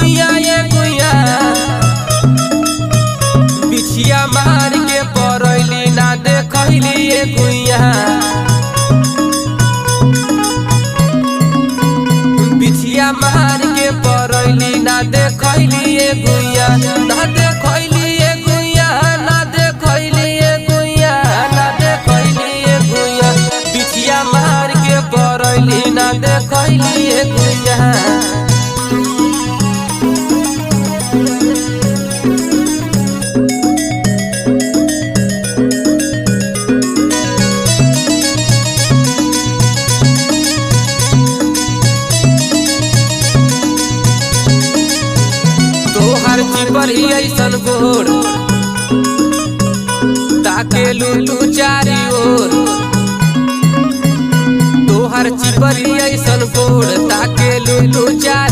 गुइया ये गुइया बिछिया मार के परैली ना देखैली ये गुइया बिछिया मार के परैली ना देखैली ये गुइया ना देखैली ये गुइया ना देखैली ये गुइया ना देखैली ये गुइया बिछिया मार के परैली ना देखैली ये गुइया। तोहर चिपरी ऐसन गोर ताकेलू तू चारी ओर तोहर चिपरी ऐसन गोर ताकेलू तू चारी